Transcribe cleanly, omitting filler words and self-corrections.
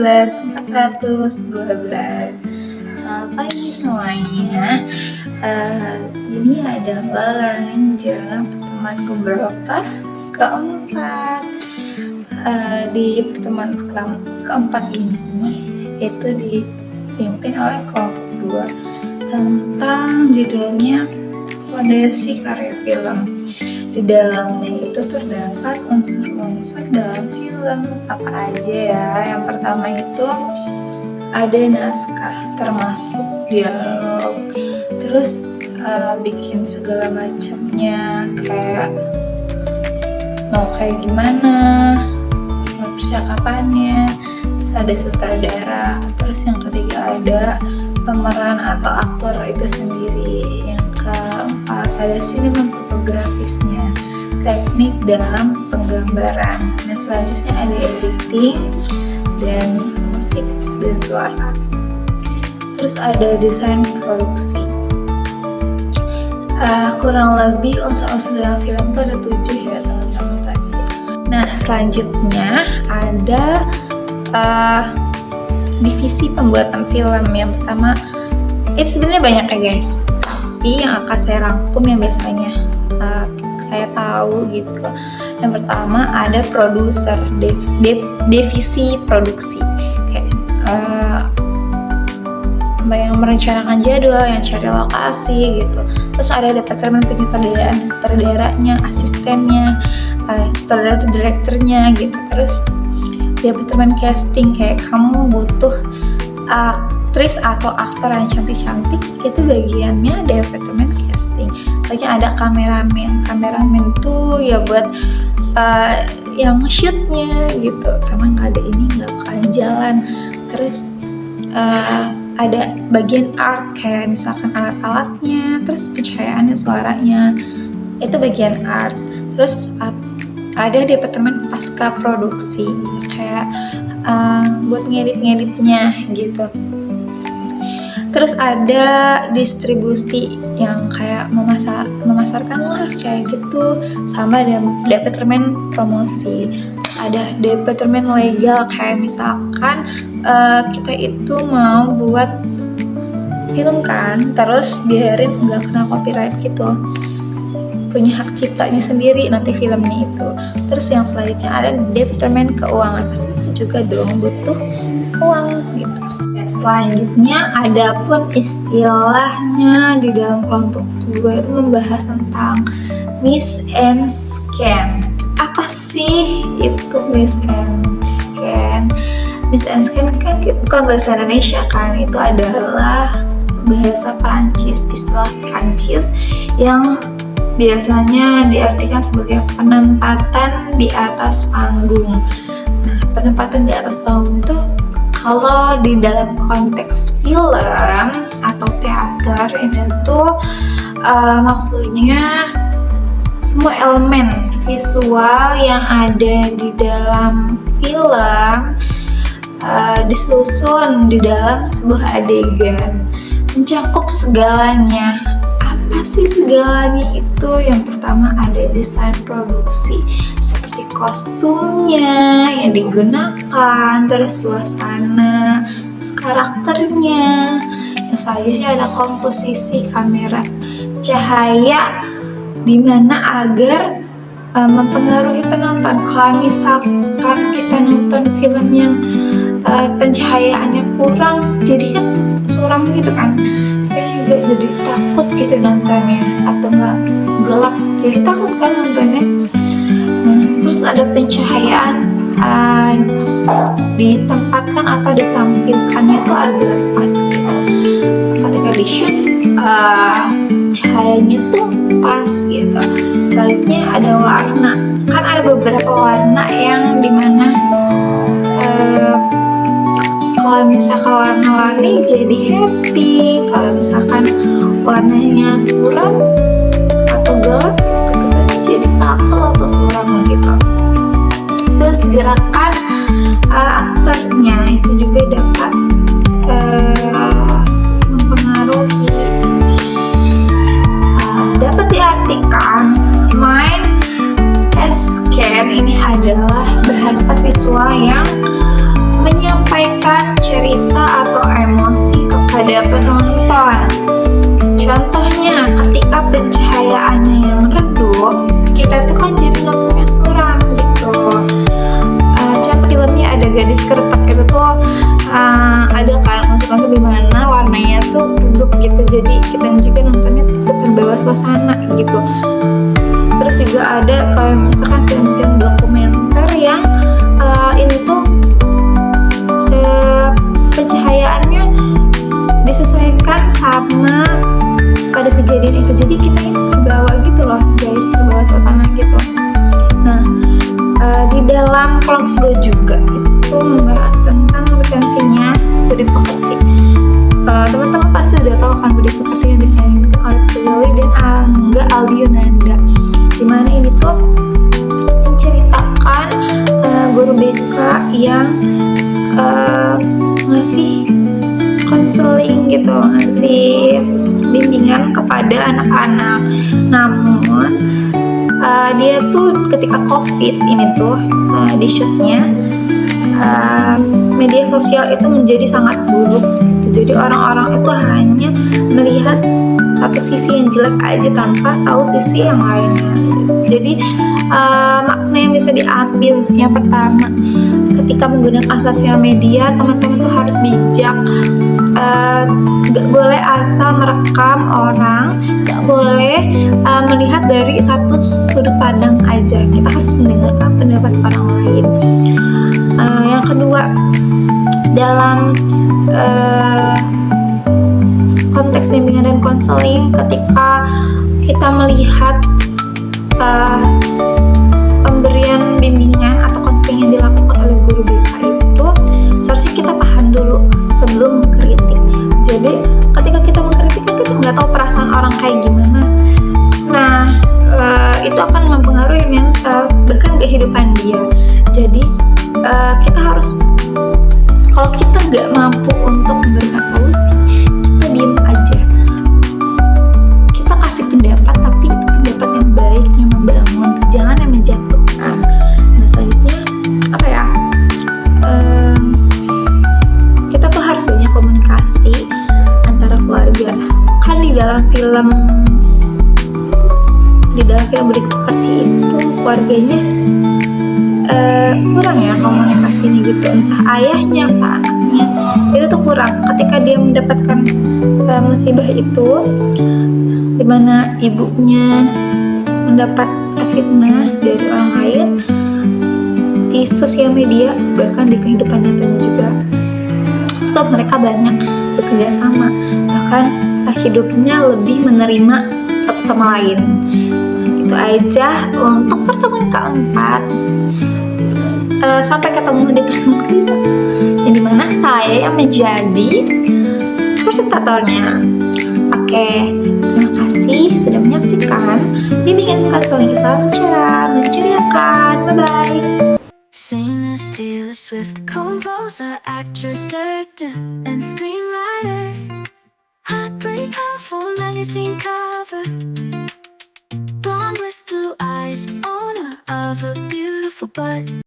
1412. Selamat pagi semuanya. Ini adalah learning journal pertemuan keberapa? Keempat. Di pertemuan keempat ini itu dipimpin oleh kelompok 2 tentang judulnya Fondasi Karya Film. Di dalamnya itu terdapat unsur-unsur dalam film apa aja ya. Yang pertama itu ada naskah termasuk dialog, terus bikin segala macamnya, kayak mau kayak gimana percakapannya, terus ada sutradara, terus yang ketiga ada pemeran atau aktor itu sendiri, yang keempat ada sinematografisnya, teknik dalam penggambaran, yang selanjutnya ada editing dan musik dan suara, terus ada desain produksi. Kurang lebih unsur-unsur dalam film itu ada 7 ya teman-teman tadi. Nah selanjutnya ada divisi pembuatan film. Yang pertama itu sebenarnya banyak ya guys, tapi yang akan saya rangkum yang biasanya saya tahu gitu. Yang pertama ada produser, divisi produksi, kayak yang merencanakan jadwal, yang cari lokasi gitu. Terus ada departemen penyutradaraan, sutradaranya, asistennya, sutradara itu direkturnya gitu. Terus departemen casting, kayak kamu butuh aktris atau aktor yang cantik-cantik, itu bagiannya departemen casting. Lagi ada kameramen tuh ya buat yang shootnya gitu, karena nggak ada ini nggak bakalan jalan. Terus ada bagian art, kayak misalkan alat-alatnya, terus pencahayaannya, suaranya, itu bagian art. Terus ada departemen pasca produksi, kayak buat ngedit-ngeditnya gitu. Terus ada distribusi yang kayak memasarkan lah kayak gitu, sama ada departemen promosi. Terus ada departemen legal, kayak misalkan kita itu mau buat film kan, terus biarin nggak kena copyright gitu, punya hak ciptanya sendiri nanti filmnya itu. Terus yang selanjutnya ada departemen keuangan, pasti juga dong butuh uang gitu. Selanjutnya ada pun istilahnya di dalam kelompok 2 itu membahas tentang miss and scan. Apa sih itu miss and scan? Miss and scan kan bukan bahasa Indonesia kan, itu adalah bahasa Perancis, istilah Perancis yang biasanya diartikan sebagai penempatan di atas panggung. Nah, penempatan di atas panggung itu kalau di dalam konteks film atau teater ini tuh maksudnya semua elemen visual yang ada di dalam film disusun di dalam sebuah adegan, mencakup segalanya. Apa sih segalanya itu? Yang pertama ada desain produksi, seperti kostumnya yang digunakan, terus suasana, terus karakternya. Selanjutnya ada komposisi kamera, cahaya, dimana agar mempengaruhi penonton. Kalau misalkan kita nonton film yang pencahayaannya kurang, jadi kan suram gitu kan, kita juga jadi takut gitu nontonnya, atau nggak gelap jadi takut kan nontonnya. Terus ada pencahayaan ditempatkan atau ditampilkannya itu agar pas gitu, ketika di shoot cahayanya tuh pas gitu. Selanjutnya ada warna, kan ada beberapa warna yang dimana kalau misalkan warna-warni jadi happy, kalau misalkan warnanya suram atau gelap jadi takut atau suram gitu. Terus gerakan aktornya itu juga dapat mempengaruhi. Dapat diartikan mind as scan ini adalah bahasa visual yang menyampaikan suasana gitu. Terus juga ada kayak misalkan film-film dokumenter yang ini tuh pencahayaannya disesuaikan sama pada kejadian itu, jadi kita ini terbawa gitu loh guys, terbawa suasana gitu. Nah di dalam kelompok 2 juga itu membahas tentang resensinya budi pekerti. Teman-teman pasti udah tahu kan budi pekerti yang dinyanyikan oleh Prilly dan Angga Aldionanda, dimana ini tuh menceritakan guru BK yang ngasih konseling gitu, ngasih bimbingan kepada anak-anak. Namun dia tuh ketika COVID ini tuh di shootnya media sosial itu menjadi sangat buruk gitu. Jadi orang-orang itu hanya melihat satu sisi yang jelek aja tanpa tahu sisi yang lainnya. Jadi makna yang bisa diambil yang pertama, ketika menggunakan sosial media teman-teman tuh harus bijak. Gak boleh asal merekam orang, gak boleh melihat dari satu sudut pandang aja. Kita harus mendengarkan pendapat orang lain. Yang kedua, dalam konteks bimbingan dan konseling, ketika kita melihat pemberian bimbingan atau konseling yang dilakukan oleh guru BK itu, seharusnya kita paham dulu sebelum mengkritik. Jadi ketika kita mengkritik kan kita nggak tahu perasaan orang kayak gimana. Nah itu akan mempengaruhi mental bahkan kehidupan dia. Jadi kita harus, kalau kita nggak mampu untuk memberikan solusi, kita diem aja. Kita kasih pendapat, tapi itu pendapat yang baik, yang membangun, jangan yang menjatuhkan. Nah selanjutnya apa ya? Kita tuh harus banyak komunikasi antara keluarga. Kan di dalam film Budi Pekerti itu keluarganya kurang ya komunikasinya gitu, entah ayahnya entah anaknya itu tuh kurang. Ketika dia mendapatkan musibah itu, dimana ibunya mendapat fitnah dari orang lain di sosial media, bahkan di kehidupan nyatanya juga, tetap mereka banyak bekerja sama, bahkan hidupnya lebih menerima satu sama lain. Itu aja untuk pertemuan keempat. Sampai ketemu di pertemuan kelima, yang dimana saya yang menjadi presentatornya. Oke, terima kasih sudah menyaksikan bimbingan konseling Islam secara menceriakan. Bye bye. Singers, Taylor Swift, composer, actress, director, and screenwriter. Heartbreak, powerful magazine cover. Blonde with blue eyes, owner of a beautiful butt.